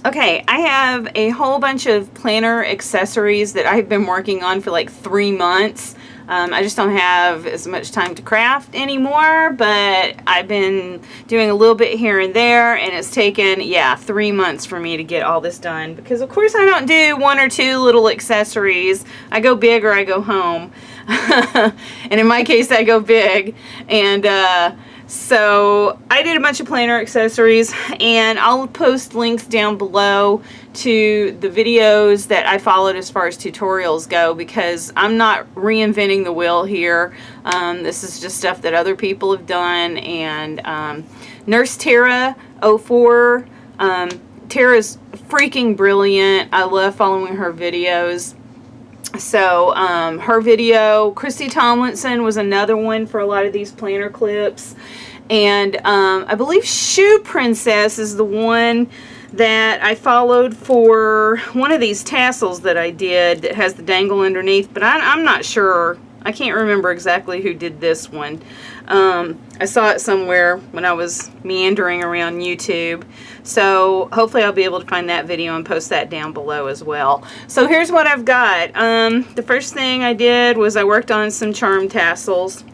Okay, I have a whole bunch of planner accessories that I've been working on for like 3 months. I just don't have as much time to craft anymore, but I've been doing a little bit here and there, and it's taken, yeah, 3 months for me to get all this done, because of course I don't do 1 or 2 little accessories. I go big or I go home. And in my case, I go big. And so I did a bunch of planner accessories, and I'll post links down below to the videos that I followed as far as tutorials go, because I'm not reinventing the wheel here. This is just stuff that other people have done. And Nurse Tara 04, Tara's freaking brilliant. I love following her videos. So her video, Christy Tomlinson was another one for a lot of these planner clips. And I believe Shoe Princess is the one that I followed for one of these tassels that I did that has the dangle underneath, but I'm not sure. I can't remember exactly who did this one. I saw it somewhere when I was meandering around YouTube. So hopefully I'll be able to find that video and post that down below as well. So here's what I've got. The first thing I did was I worked on some charm tassels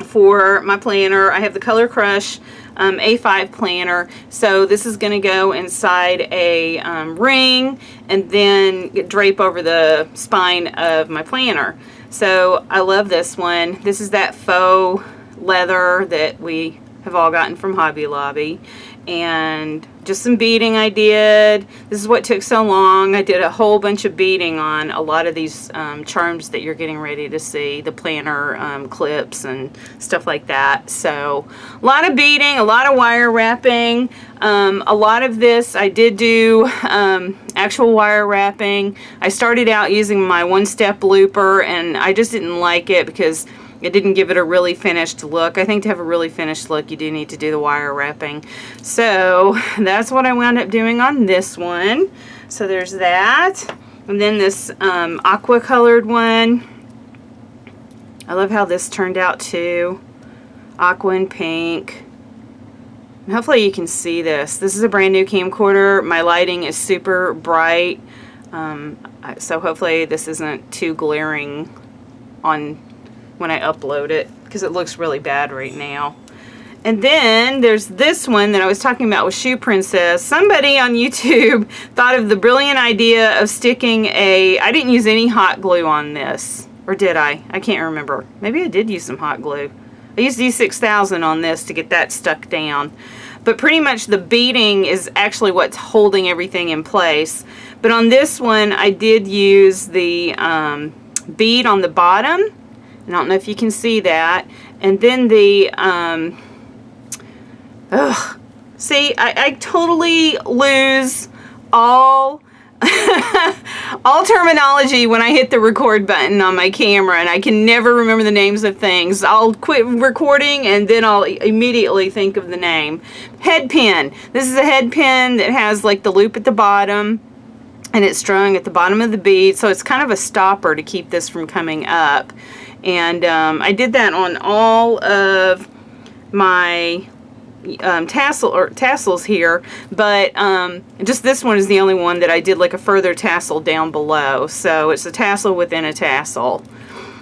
for my planner. I have the Color Crush A5 planner. So this is going to go inside a ring and then drape over the spine of my planner. So I love this one. This is that faux leather that we have all gotten from Hobby Lobby. And just some beading I did. This is what took so long. I did a whole bunch of beading on a lot of these charms that you're getting ready to see, the planner clips and stuff like that. So a lot of beading, a lot of wire wrapping. A lot of this I did do actual wire wrapping. I started out using my one-step looper, and I just didn't like it because it didn't give it a really finished look. I think to have a really finished look, you do need to do the wire wrapping. So that's what I wound up doing on this one. So there's that. And then this aqua colored one. I love how this turned out too. Aqua and pink. And hopefully you can see this. This is a brand new camcorder. My lighting is super bright. So hopefully this isn't too glaring on when I upload it, because it looks really bad right now. And then there's this one that I was talking about with Shoe Princess. Somebody on YouTube thought of the brilliant idea of sticking I didn't use any hot glue on this, or did I? I can't remember. Maybe I did use some hot glue. I used E6000 on this to get that stuck down. But pretty much the beading is actually what's holding everything in place. But on this one, I did use the bead on the bottom. I don't know if you can see that. And then the, see, I totally lose all, all terminology when I hit the record button on my camera, and I can never remember the names of things. I'll quit recording and then I'll immediately think of the name. Head pin. This is a head pin that has like the loop at the bottom, and it's strung at the bottom of the bead, so it's kind of a stopper to keep this from coming up. And I did that on all of my tassels here, but just this one is the only one that I did like a further tassel down below. So it's a tassel within a tassel.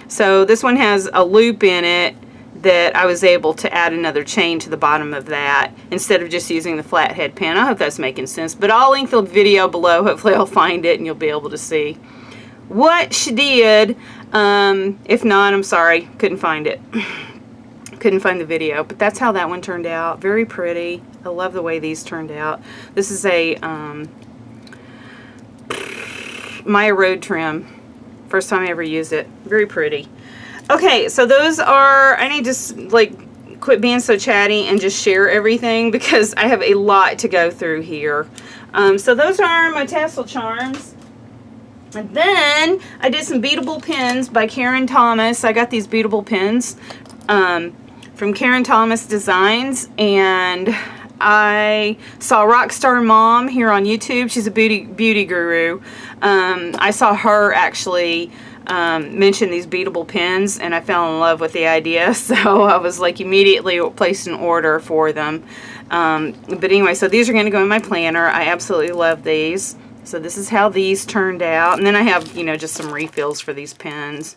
So this one has a loop in it that I was able to add another chain to the bottom of that instead of just using the flat head pin. I hope that's making sense, but I'll link the video below. Hopefully I'll find it and you'll be able to see what she did. If not, I'm sorry, couldn't find it. Couldn't find the video, but that's how that one turned out. Very pretty. I love the way these turned out. This is a Maya Road trim. First time I ever used it. Very pretty. Okay, so those are, I need to like quit being so chatty and just share everything because I have a lot to go through here. So those are my tassel charms. And then I did some beadable pins by Karen Thomas. I got these beadable pins from Karen Thomas Designs, and I saw Rockstar Mom here on YouTube. She's a beauty guru. I saw her actually mention these beadable pins, and I fell in love with the idea, so I was like immediately placed an order for them. But anyway, so these are going to go in my planner. I absolutely love these. So this is how these turned out. And then I have, you know, just some refills for these pens.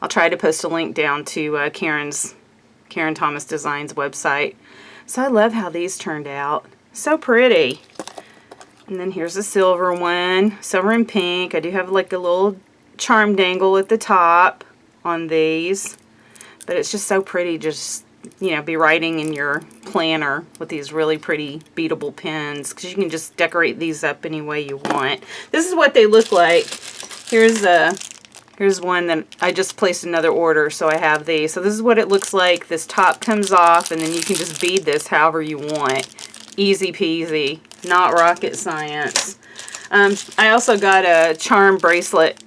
I'll try to post a link down to Karen Thomas Designs website. So I love how these turned out. So pretty. And then here's a silver one. Silver and pink. I do have like a little charm dangle at the top on these. But it's just so pretty, just, you know, be writing in your planner with these really pretty beadable pens, because you can just decorate these up any way you want. This is what they look like. Here's one that I just placed another order, so I have these. So this is what it looks like. This top comes off, and then you can just bead this however you want. Easy peasy, not rocket science. I also got a charm bracelet,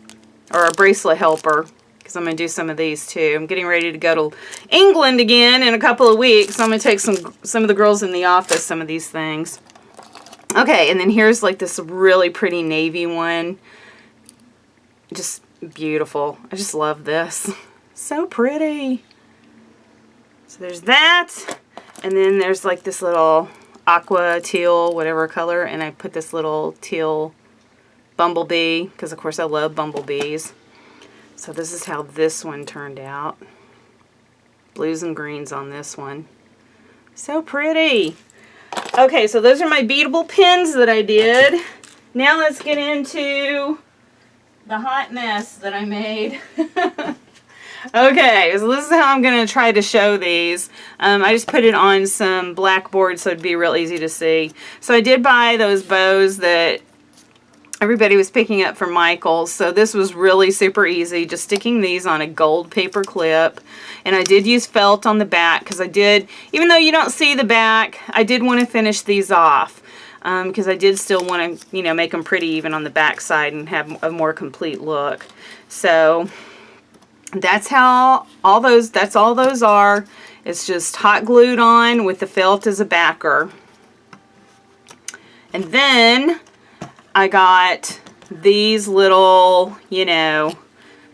or a bracelet helper, because I'm going to do some of these too. I'm getting ready to go to England again in a couple of weeks. So I'm going to take some of the girls in the office some of these things. Okay, and then here's like this really pretty navy one. Just beautiful. I just love this. So pretty. So there's that. And then there's like this little aqua, teal, whatever color. And I put this little teal bumblebee, because of course I love bumblebees. So this is how this one turned out. Blues and greens on this one. So pretty. Okay, so those are my beadable pens that I did. Now let's get into the hot mess that I made. Okay, so this is how I'm going to try to show these. I just put it on some blackboard so it'd be real easy to see. So I did buy those bows that everybody was picking up from Michael's, so this was really super easy, just sticking these on a gold paper clip. And I did use felt on the back, because I did, even though you don't see the back, I did want to finish these off, because I did still want to, you know, make them pretty even on the back side and have a more complete look. So that's how that's all those are. It's just hot glued on with the felt as a backer. And then I got these little, you know,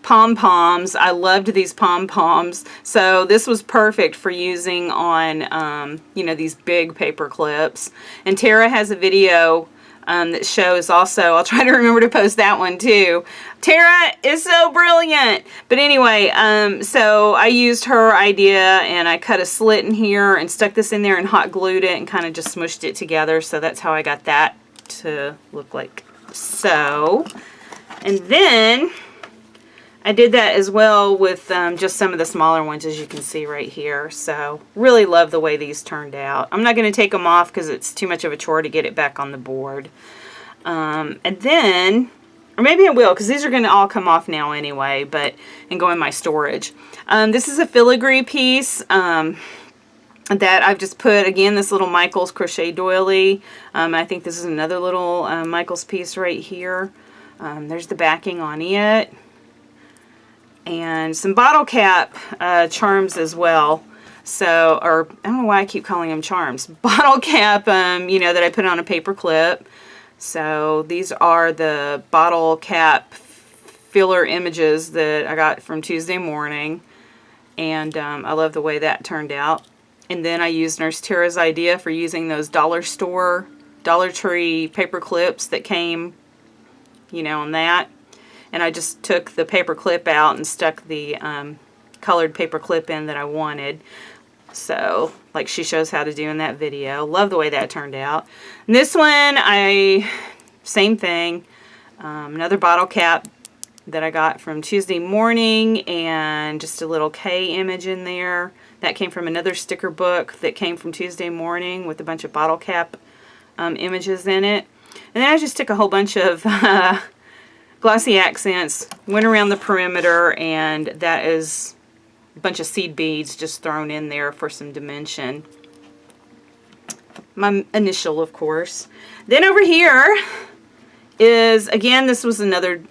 pom-poms. I loved these pom-poms. So this was perfect for using on, you know, these big paper clips. And Tara has a video that shows also. I'll try to remember to post that one too. Tara is so brilliant. But anyway, so I used her idea, and I cut a slit in here and stuck this in there and hot glued it and kind of just smushed it together. So that's how I got that to look like so. And then I did that as well with just some of the smaller ones, as you can see right here. So really love the way these turned out. I'm not going to take them off because it's too much of a chore to get it back on the board. And then, or maybe I will, because these are going to all come off now anyway, and go in my storage. This is a filigree piece that I've just put, again, this little Michael's crochet doily. I think this is another little Michael's piece right here. There's the backing on it. And some bottle cap charms as well. So, or I don't know why I keep calling them charms. Bottle cap, you know, that I put on a paper clip. So these are the bottle cap filler images that I got from Tuesday morning. And I love the way that turned out. And then I used Nurse Tara's idea for using those Dollar Tree paper clips that came, you know, on that. And I just took the paper clip out and stuck the colored paper clip in that I wanted. So, like she shows how to do in that video. Love the way that turned out. And this one, same thing. Another bottle cap that I got from Tuesday morning, and just a little K image in there. That came from another sticker book that came from Tuesday morning with a bunch of bottle cap images in it. And then I just took a whole bunch of glossy accents, went around the perimeter, and that is a bunch of seed beads just thrown in there for some dimension. My initial, of course. Then over here is, again, this was another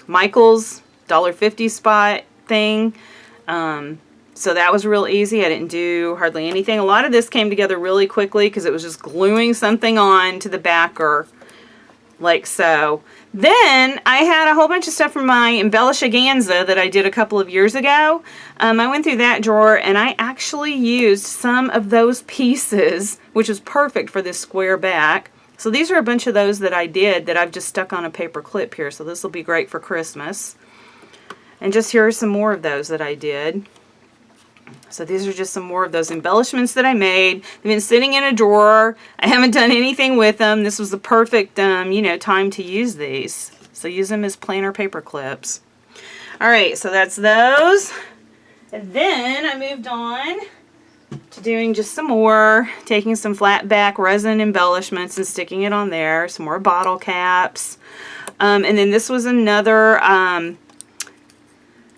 Michael's $1.50 spot thing. So that was real easy. I didn't do hardly anything. A lot of this came together really quickly because it was just gluing something on to the backer. like so. Then I had a whole bunch of stuff from my Embellishaganza that I did a couple of years ago. I went through that drawer and I actually used some of those pieces, which was perfect for this square back. So these are a bunch of those that I did that I've just stuck on a paper clip here. So this will be great for Christmas. And just here are some more of those that I did. So these are just some more of those embellishments that I made. They've been sitting in a drawer. I haven't done anything with them. This was the perfect, you know, time to use these. So use them as planner paper clips. All right, so that's those. And then I moved on to doing just some more, taking some flat back resin embellishments and sticking it on there. Some more bottle caps. And then this was another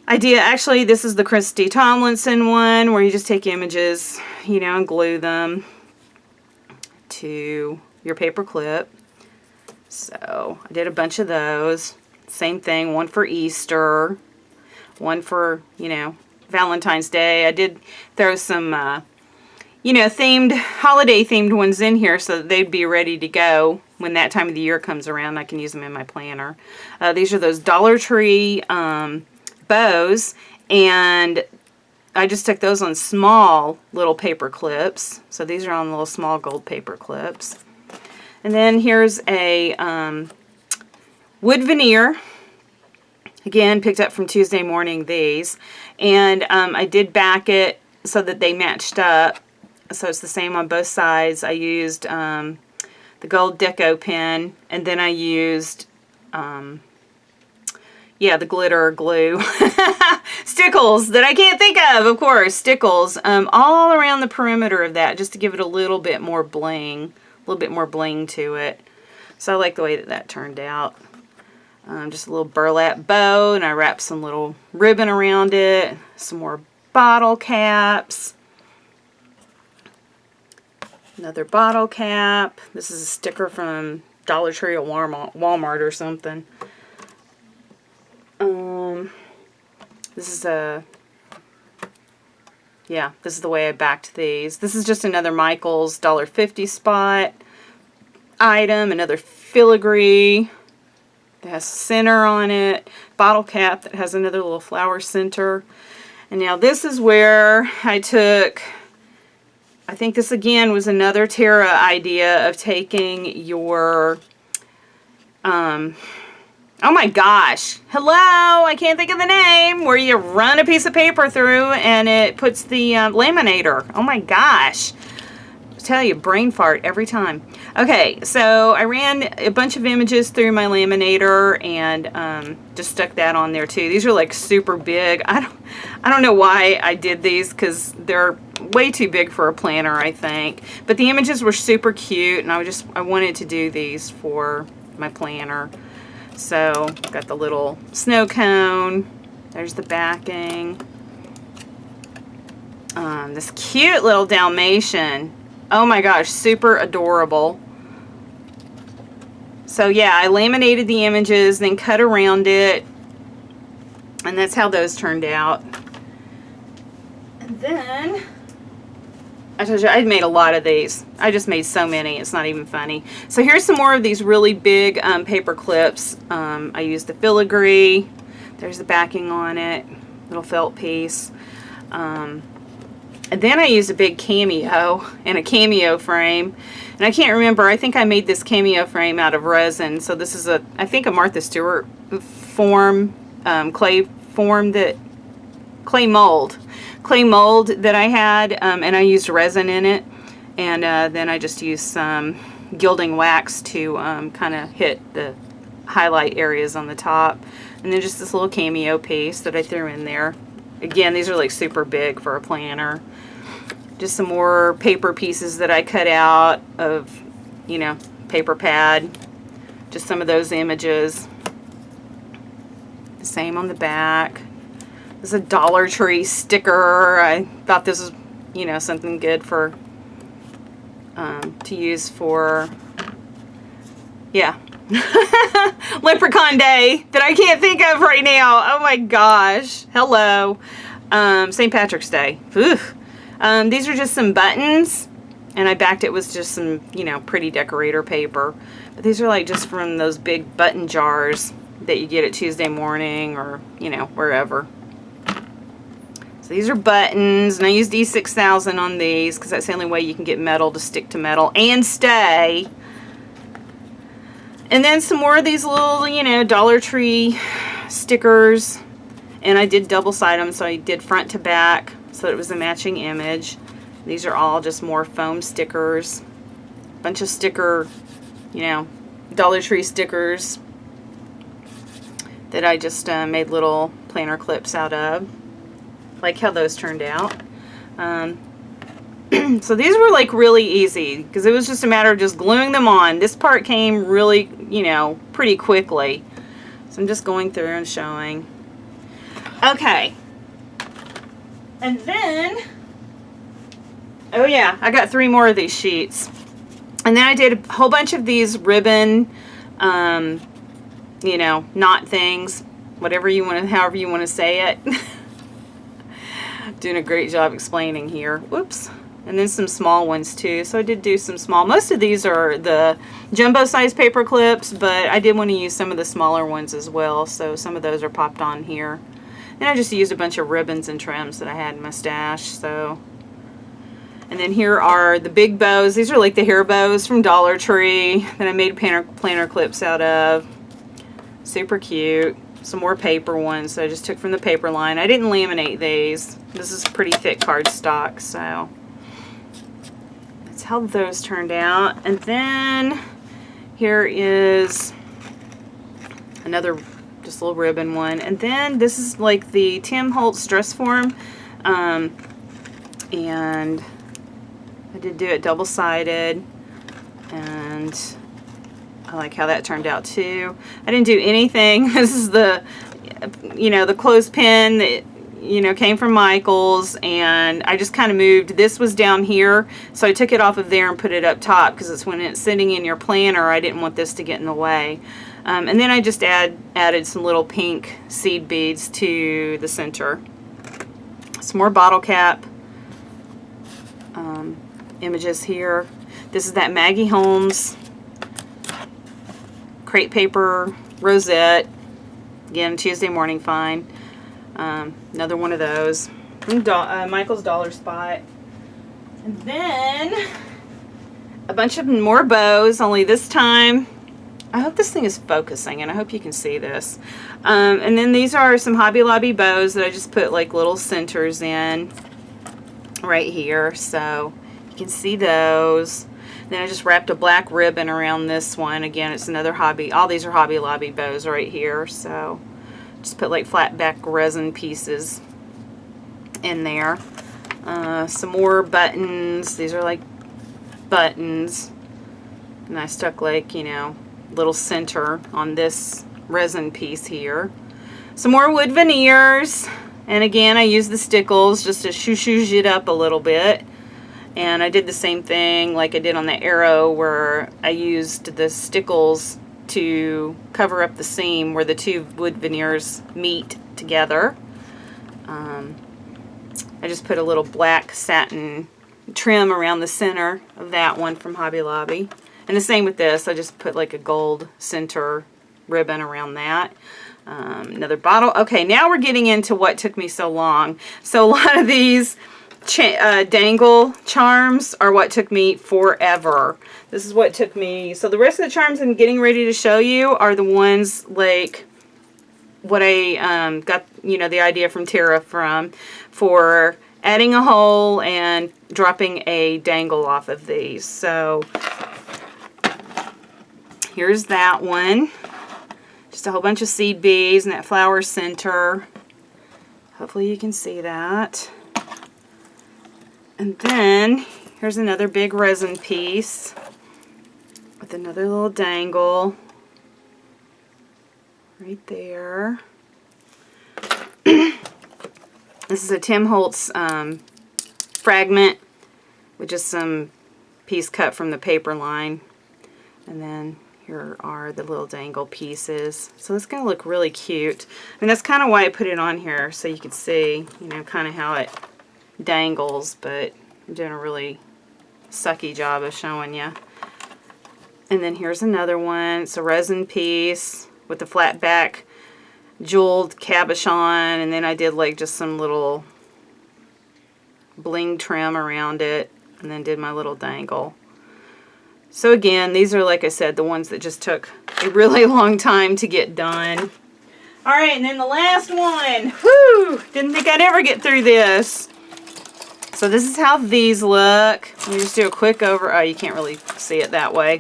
idea. Actually, this is the Christy Tomlinson one where you just take images, you know, and glue them to your paper clip. So I did a bunch of those. Same thing, one for Easter, one for, you know, Valentine's Day. I did throw some, you know, holiday themed ones in here so that they'd be ready to go when that time of the year comes around. I can use them in my planner. These are those Dollar Tree bows, and I just took those on small little paper clips. So these are on little small gold paper clips. And then here's a wood veneer. Again, picked up from Tuesday Morning, these. And I did back it so that they matched up. So it's the same on both sides. I used the gold deco pen, and then I used yeah, the glitter glue. Stickles that I can't think of course. Stickles all around the perimeter of that just to give it a little bit more bling. A little bit more bling to it. So I like the way that that turned out. Just a little burlap bow, and I wrapped some little ribbon around it. Some more bottle caps. Another bottle cap. This is a sticker from Dollar Tree or Walmart or something. This is yeah, this is the way I backed these. This is just another Michael's $1.50 spot item, another filigree that has center on it, bottle cap that has another little flower center. And now this is where I took, I think this again was another Tara idea of taking your, oh my gosh, hello, I can't think of the name, where you run a piece of paper through and it puts the laminator. Oh my gosh. I tell you, brain fart every time. Okay, so I ran a bunch of images through my laminator and just stuck that on there too. These are like super big. I don't know why I did these because they're way too big for a planner, I think. But the images were super cute, and I wanted to do these for my planner. So got the little snow cone. There's the backing. This cute little Dalmatian. Oh my gosh, super adorable. So yeah, I laminated the images, then cut around it, and that's how those turned out. And then I told you I'd made a lot of these. I just made so many, it's not even funny. So here's some more of these really big paper clips. I used the filigree. There's the backing on it, little felt piece. And then I used a big cameo and a cameo frame. And I can't remember, I think I made this cameo frame out of resin. So this is I think a Martha Stewart form, clay mold that I had, and I used resin in it. And then I just used some gilding wax to kind of hit the highlight areas on the top. And then just this little cameo piece that I threw in there. Again, these are like super big for a planner. Just some more paper pieces that I cut out of, you know, paper pad. Just some of those images. The same on the back. This is a Dollar Tree sticker. I thought this was, you know, something good for, to use for, yeah. Leprechaun Day that I can't think of right now. Oh my gosh. Hello. St. Patrick's Day. Oof. These are just some buttons And I backed it with just some, you know, pretty decorator paper. But these are like just from those big button jars that you get at Tuesday Morning or, you know, wherever. So these are buttons, and I used E6000 on these because that's the only way you can get metal to stick to metal and stay. And then some more of these little, you know, Dollar Tree stickers. And I did double-side them, so I did front to back so that it was a matching image. These are all just more foam stickers. Bunch of sticker, you know, Dollar Tree stickers that I just made little planner clips out of. Like how those turned out. So these were like really easy because it was just a matter of just gluing them on. This part came really, you know, pretty quickly. So I'm just going through and showing. Okay. And then, oh yeah, I got 3 more of these sheets. And then I did a whole bunch of these ribbon, you know, knot things, whatever you want to, however you want to say it. Doing a great job explaining here. Whoops. And then some small ones too. So I did do some small. Most of these are the jumbo size paper clips, but I did want to use some of the smaller ones as well. So some of those are popped on here. And I just used a bunch of ribbons and trims that I had in my stash. So, and then here are the big bows. These are like the hair bows from Dollar Tree that I made planner clips out of. Super cute. Some more paper ones that I just took from the paper line. I didn't laminate these. This is pretty thick cardstock, so that's how those turned out. And then here is another just little ribbon one. And then this is like the Tim Holtz dress form. And I did do it double-sided. And I like how that turned out too. I didn't do anything. This is the, you know, the clothespin that, you know, came from Michael's, and I just kind of moved. This was down here, so I took it off of there and put it up top because it's when it's sitting in your planner. I didn't want this to get in the way. And then I just added some little pink seed beads to the center. Some more bottle cap images here. This is that Maggie Holmes crepe paper rosette. Again, Tuesday Morning find. Another one of those from Michael's Dollar Spot. And then a bunch of more bows, only this time, I hope this thing is focusing and I hope you can see this. And then these are some Hobby Lobby bows that I just put like little centers in right here, so you can see those. Then I just wrapped a black ribbon around this one. Again, it's another Hobby. All these are Hobby Lobby bows right here. So just put like flat back resin pieces in there. Some more buttons. These are like buttons. And I stuck like, you know, little center on this resin piece here. Some more wood veneers. And again, I used the stickles just to shoo-shoo it up a little bit. And I did the same thing like I did on the arrow, where I used the stickles to cover up the seam where the two wood veneers meet together. I just put a little black satin trim around the center of that one from Hobby Lobby. And the same with this. I just put like a gold center ribbon around that. Another bottle. Okay, now we're getting into what took me so long. So a lot of these dangle charms are what took me forever. This is what took me, so the rest of the charms I'm getting ready to show you are the ones like what I got, you know, the idea from Tara from, for adding a hole and dropping a dangle off of these. So here's that one. Just a whole bunch of seed beads and that flower center. Hopefully you can see that. And then here's another big resin piece with another little dangle right there. This is a Tim Holtz fragment with just some piece cut from the paper line. And then here are the little dangle pieces. So it's going to look really cute. And that's kind of why I put it on here, so you can see, you know, kind of how it dangles, but I'm doing a really sucky job of showing you. And then here's another one. It's a resin piece with the flat back jeweled cabochon, and then I did like just some little bling trim around it, and then did my little dangle. So again, these are, like I said, the ones that just took a really long time to get done. Alright, and then the last one. Whew! Didn't think I'd ever get through this. So this is how these look. Let me just do a quick over. Oh, you can't really see it that way.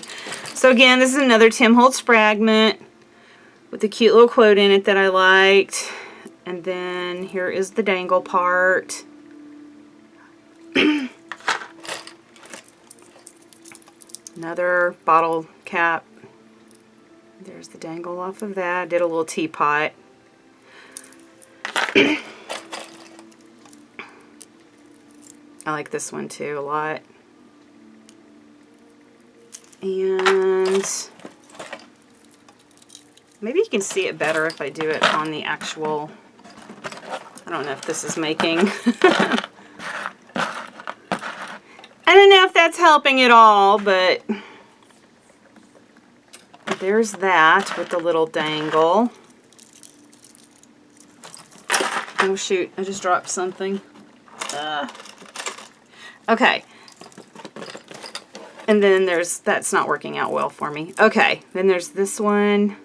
So again, this is another Tim Holtz fragment with a cute little quote in it that I liked. And then here is the dangle part. Another bottle cap. There's the dangle off of that. I did a little teapot. I like this one too a lot. And maybe you can see it better if I do it on the actual, I don't know if this is making. I don't know if that's helping at all, but there's that with the little dangle. Oh shoot, I just dropped something. Okay. And then there's, that's not working out well for me. Okay, then there's this one.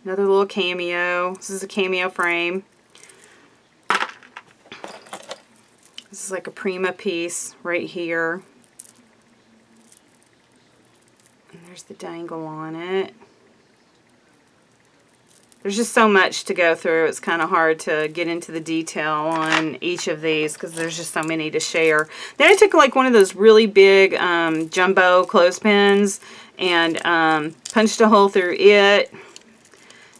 Another little cameo. This is a cameo frame. This is like a Prima piece right here. And there's the dangle on it. There's just so much to go through. It's kind of hard to get into the detail on each of these because there's just so many to share. Then I took like one of those really big jumbo clothespins and punched a hole through it.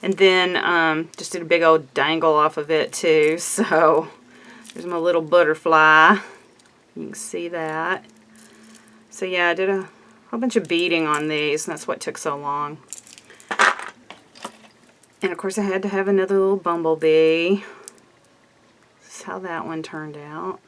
And then just did a big old dangle off of it too. So there's my little butterfly. You can see that. So yeah, I did a whole bunch of beading on these, and that's what took so long. And of course I had to have another little bumblebee. This is how that one turned out.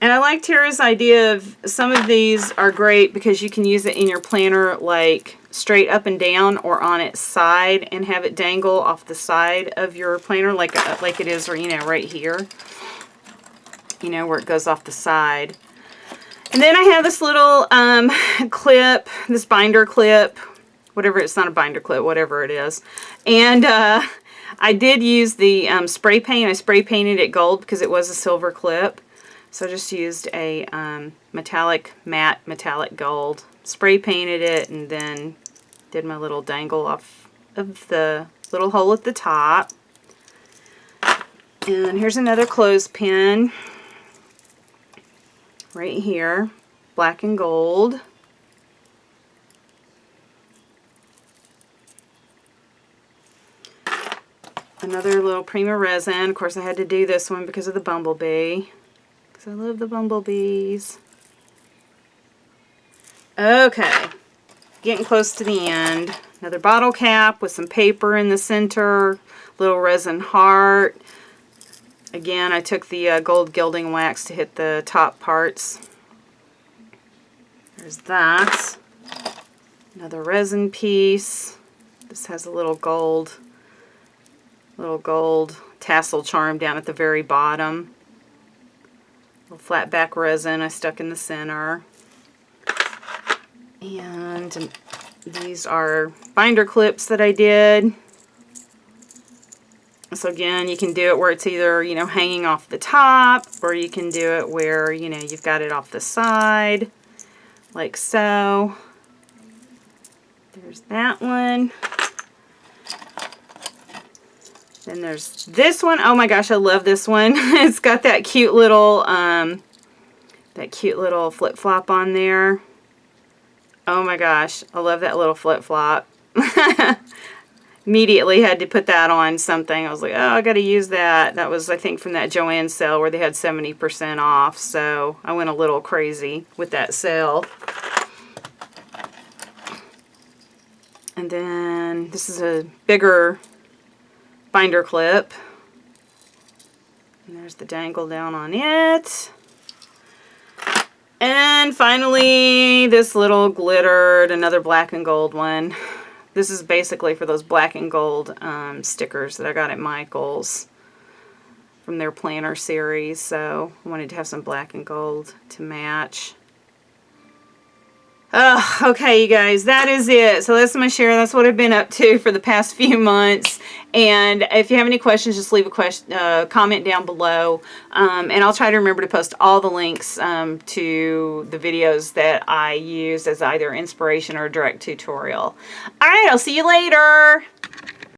And I liked Tara's idea of some of these are great because you can use it in your planner like straight up and down or on its side and have it dangle off the side of your planner like it is, or, you know, right here. You know, where it goes off the side. And then I have this little clip, this binder clip, whatever, it's not a binder clip, whatever it is. And I did use the spray paint. I spray painted it gold because it was a silver clip. So I just used a matte metallic gold. Spray painted it and then did my little dangle off of the little hole at the top. And here's another clothespin right here, black and gold. Another little Prima resin. Of course I had to do this one because of the bumblebee. Because I love the bumblebees. Okay. Getting close to the end. Another bottle cap with some paper in the center. Little resin heart. Again, I took the gold gilding wax to hit the top parts. There's that. Another resin piece. This has a little gold tassel charm down at the very bottom. Little flat back resin I stuck in the center. And these are binder clips that I did. So again, you can do it where it's either, you know, hanging off the top, or you can do it where, you know, you've got it off the side, like so. There's that one. Then there's this one. Oh my gosh, I love this one. It's got that cute little flip-flop on there. Oh my gosh, I love that little flip-flop. Immediately had to put that on something. I was like, oh, I got to use that. That was, I think, from that Joann sale where they had 70% off. So I went a little crazy with that sale. And then this is a bigger binder clip. And there's the dangle down on it. And finally, this little glittered, another black and gold one. This is basically for those black and gold stickers that I got at Michael's from their planner series. So I wanted to have some black and gold to match. Okay, you guys, that is it. So that's my share. That's what I've been up to for the past few months. And if you have any questions, just leave a comment down below. And I'll try to remember to post all the links to the videos that I use as either inspiration or direct tutorial. All right, I'll see you later.